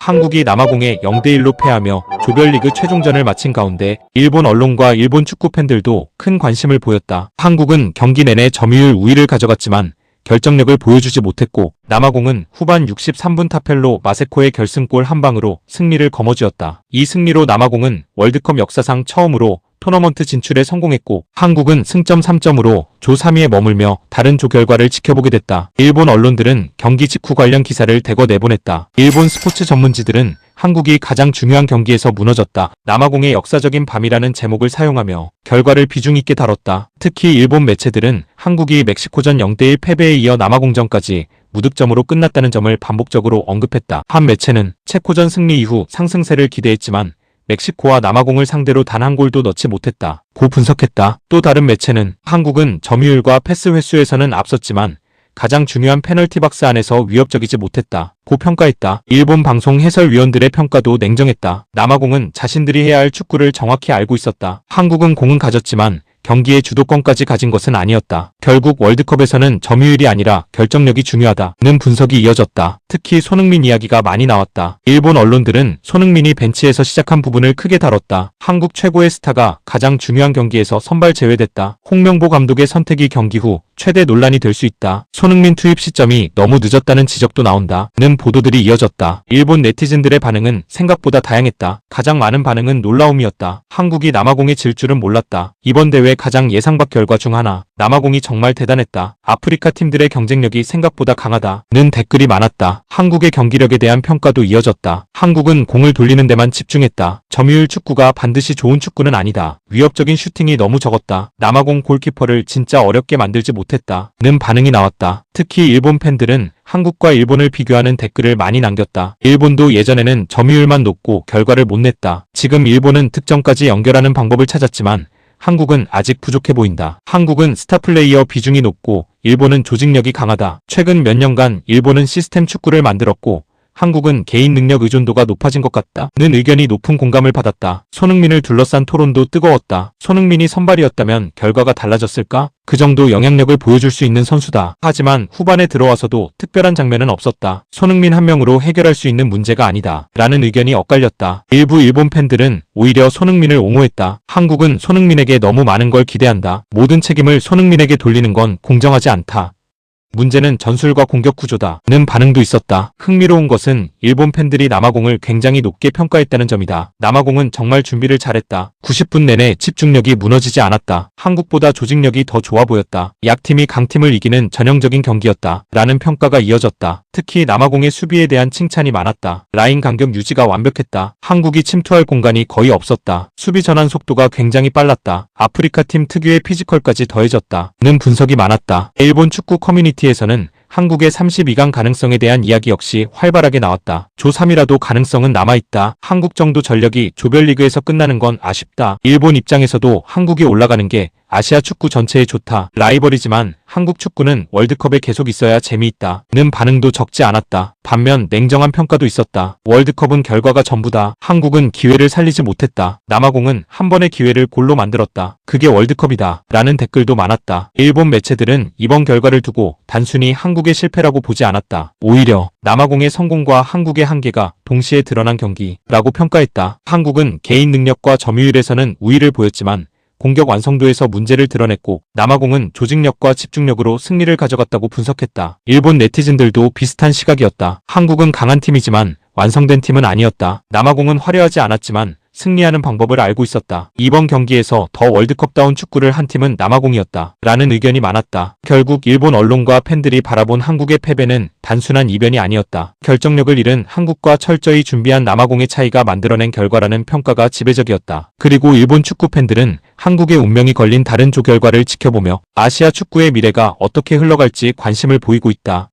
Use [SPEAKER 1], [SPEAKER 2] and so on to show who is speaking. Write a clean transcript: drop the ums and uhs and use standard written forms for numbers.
[SPEAKER 1] 한국이 남아공에 0대1로 패하며 조별리그 최종전을 마친 가운데 일본 언론과 일본 축구 팬들도 큰 관심을 보였다. 한국은 경기 내내 점유율 우위를 가져갔지만 결정력을 보여주지 못했고 남아공은 후반 63분 타펠로 마세코의 결승골 한 방으로 승리를 거머쥐었다. 이 승리로 남아공은 월드컵 역사상 처음으로 토너먼트 진출에 성공했고 한국은 승점 3점으로 조 3위에 머물며 다른 조 결과를 지켜보게 됐다. 일본 언론들은 경기 직후 관련 기사를 대거 내보냈다. 일본 스포츠 전문지들은 한국이 가장 중요한 경기에서 무너졌다. 남아공의 역사적인 밤이라는 제목을 사용하며 결과를 비중 있게 다뤘다. 특히 일본 매체들은 한국이 멕시코전 0대1 패배에 이어 남아공전까지 무득점으로 끝났다는 점을 반복적으로 언급했다. 한 매체는 체코전 승리 이후 상승세를 기대했지만 멕시코와 남아공을 상대로 단 한 골도 넣지 못했다 고 분석했다. 또 다른 매체는 한국은 점유율과 패스 횟수에서는 앞섰지만 가장 중요한 페널티 박스 안에서 위협적이지 못했다 고 평가했다. 일본 방송 해설위원들의 평가도 냉정했다. 남아공은 자신들이 해야 할 축구를 정확히 알고 있었다. 한국은 공은 가졌지만 경기의 주도권까지 가진 것은 아니었다. 결국 월드컵에서는 점유율이 아니라 결정력이 중요하다는 분석이 이어졌다. 특히 손흥민 이야기가 많이 나왔다. 일본 언론들은 손흥민이 벤치에서 시작한 부분을 크게 다뤘다. 한국 최고의 스타가 가장 중요한 경기에서 선발 제외됐다. 홍명보 감독의 선택이 경기 후 최대 논란이 될 수 있다. 손흥민 투입 시점이 너무 늦었다는 지적도 나온다는 보도들이 이어졌다. 일본 네티즌들의 반응은 생각보다 다양했다. 가장 많은 반응은 놀라움이었다. 한국이 남아공에 질 줄은 몰랐다. 이번 대회 가장 예상 밖 결과 중 하나. 남아공이 정말 대단했다. 아프리카 팀들의 경쟁력이 생각보다 강하다는 댓글이 많았다. 한국의 경기력에 대한 평가도 이어졌다. 한국은 공을 돌리는 데만 집중했다. 점유율 축구가 반드시 좋은 축구는 아니다. 위협적인 슈팅이 너무 적었다. 남아공 골키퍼를 진짜 어렵게 만들지 못했다는 반응이 나왔다. 특히 일본 팬들은 한국과 일본을 비교하는 댓글을 많이 남겼다. 일본도 예전에는 점유율만 높고 결과를 못 냈다. 지금 일본은 득점까지 연결하는 방법을 찾았지만 한국은 아직 부족해 보인다. 한국은 스타 플레이어 비중이 높고 일본은 조직력이 강하다. 최근 몇 년간 일본은 시스템 축구를 만들었고 한국은 개인 능력 의존도가 높아진 것 같다는 의견이 높은 공감을 받았다. 손흥민을 둘러싼 토론도 뜨거웠다. 손흥민이 선발이었다면 결과가 달라졌을까? 그 정도 영향력을 보여줄 수 있는 선수다. 하지만 후반에 들어와서도 특별한 장면은 없었다. 손흥민 한 명으로 해결할 수 있는 문제가 아니다. 라는 의견이 엇갈렸다. 일부 일본 팬들은 오히려 손흥민을 옹호했다. 한국은 손흥민에게 너무 많은 걸 기대한다. 모든 책임을 손흥민에게 돌리는 건 공정하지 않다. 문제는 전술과 공격 구조다는 반응도 있었다. 흥미로운 것은 일본 팬들이 남아공을 굉장히 높게 평가했다는 점이다. 남아공은 정말 준비를 잘했다. 90분 내내 집중력이 무너지지 않았다. 한국보다 조직력이 더 좋아 보였다. 약팀이 강팀을 이기는 전형적인 경기였다. 라는 평가가 이어졌다. 특히 남아공의 수비에 대한 칭찬이 많았다. 라인 간격 유지가 완벽했다. 한국이 침투할 공간이 거의 없었다. 수비 전환 속도가 굉장히 빨랐다. 아프리카 팀 특유의 피지컬까지 더해졌다. 는 분석이 많았다. 일본 축구 커뮤니티에서는 한국의 32강 가능성에 대한 이야기 역시 활발하게 나왔다. 조 3이라도 가능성은 남아있다. 한국 정도 전력이 조별리그에서 끝나는 건 아쉽다. 일본 입장에서도 한국이 올라가는 게 아시아 축구 전체에 좋다. 라이벌이지만 한국 축구는 월드컵에 계속 있어야 재미있다. 는 반응도 적지 않았다. 반면 냉정한 평가도 있었다. 월드컵은 결과가 전부다. 한국은 기회를 살리지 못했다. 남아공은 한 번의 기회를 골로 만들었다. 그게 월드컵이다. 라는 댓글도 많았다. 일본 매체들은 이번 결과를 두고 단순히 한국의 실패라고 보지 않았다. 오히려 남아공의 성공과 한국의 한계가 동시에 드러난 경기라고 평가했다. 한국은 개인 능력과 점유율에서는 우위를 보였지만 공격 완성도에서 문제를 드러냈고 남아공은 조직력과 집중력으로 승리를 가져갔다고 분석했다. 일본 네티즌들도 비슷한 시각이었다. 한국은 강한 팀이지만 완성된 팀은 아니었다. 남아공은 화려하지 않았지만 승리하는 방법을 알고 있었다. 이번 경기에서 더 월드컵다운 축구를 한 팀은 남아공이었다. 라는 의견이 많았다. 결국 일본 언론과 팬들이 바라본 한국의 패배는 단순한 이변이 아니었다. 결정력을 잃은 한국과 철저히 준비한 남아공의 차이가 만들어낸 결과라는 평가가 지배적이었다. 그리고 일본 축구 팬들은 한국의 운명이 걸린 다른 조 결과를 지켜보며 아시아 축구의 미래가 어떻게 흘러갈지 관심을 보이고 있다.